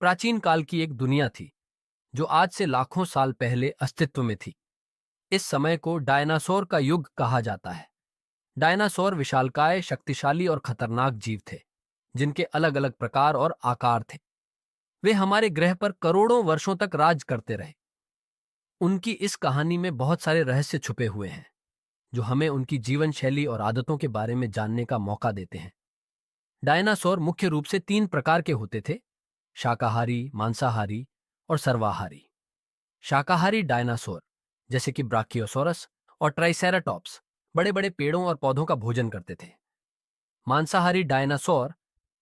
प्राचीन काल की एक दुनिया थी जो आज से लाखों साल पहले अस्तित्व में थी। इस समय को डायनासोर का युग कहा जाता है। डायनासोर विशालकाय, शक्तिशाली और खतरनाक जीव थे, जिनके अलग अलग प्रकार और आकार थे। वे हमारे ग्रह पर करोड़ों वर्षों तक राज करते रहे। उनकी इस कहानी में बहुत सारे रहस्य छुपे हुए हैं, जो हमें उनकी जीवन शैली और आदतों के बारे में जानने का मौका देते हैं। डायनासोर मुख्य रूप से 3 प्रकार के होते थे: शाकाहारी, मांसाहारी और सर्वाहारी। शाकाहारी डायनासोर जैसे कि ब्राकियोसोरस और ट्राइसेराटॉप्स बड़े बड़े पेड़ों और पौधों का भोजन करते थे। मांसाहारी डायनासोर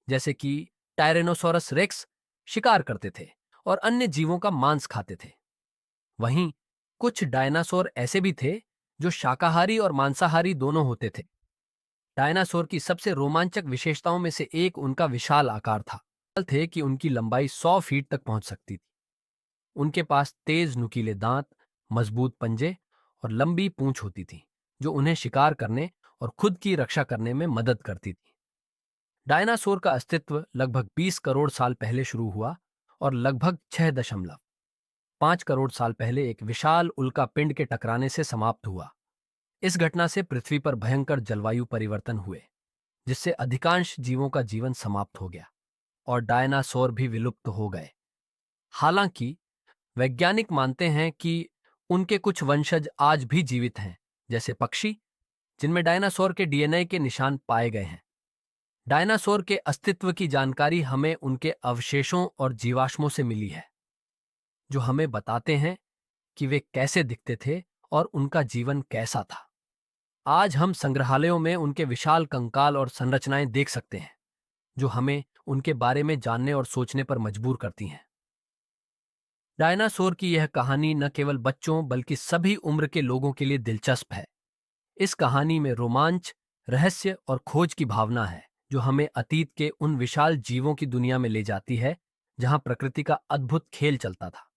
जैसे कि टायरेनोसोरस रेक्स शिकार करते थे और अन्य जीवों का मांस खाते थे। वहीं कुछ डायनासोर ऐसे भी थे जो शाकाहारी और मांसाहारी दोनों होते थे। डायनासोर की सबसे रोमांचक विशेषताओं में से एक उनका विशाल आकार था। थे कि उनकी लंबाई 100 फीट तक पहुंच सकती थी। उनके पास तेज नुकीले दांत, मजबूत पंजे और लंबी पूंछ होती थी, जो उन्हें शिकार करने और खुद की रक्षा करने में मदद करती थी। डायनासोर का अस्तित्व लगभग 20 करोड़ साल पहले शुरू हुआ और लगभग 6.5 करोड़ साल पहले एक विशाल उल्का पिंड के टकराने से समाप्त हुआ। इस घटना से पृथ्वी पर भयंकर जलवायु परिवर्तन हुए, जिससे अधिकांश जीवों का जीवन समाप्त हो गया और डायनासोर भी विलुप्त हो गए। हालांकि वैज्ञानिक मानते हैं कि उनके कुछ वंशज आज भी जीवित हैं, जैसे पक्षी, जिनमें डायनासोर के डीएनए के निशान पाए गए हैं। डायनासोर के अस्तित्व की जानकारी हमें उनके अवशेषों और जीवाश्मों से मिली है, जो हमें बताते हैं कि वे कैसे दिखते थे और उनका जीवन कैसा था। आज हम संग्रहालयों में उनके विशाल कंकाल और संरचनाएं देख सकते हैं, जो हमें उनके बारे में जानने और सोचने पर मजबूर करती हैं। डायनासोर की यह कहानी न केवल बच्चों बल्कि सभी उम्र के लोगों के लिए दिलचस्प है। इस कहानी में रोमांच, रहस्य और खोज की भावना है, जो हमें अतीत के उन विशाल जीवों की दुनिया में ले जाती है, जहां प्रकृति का अद्भुत खेल चलता था।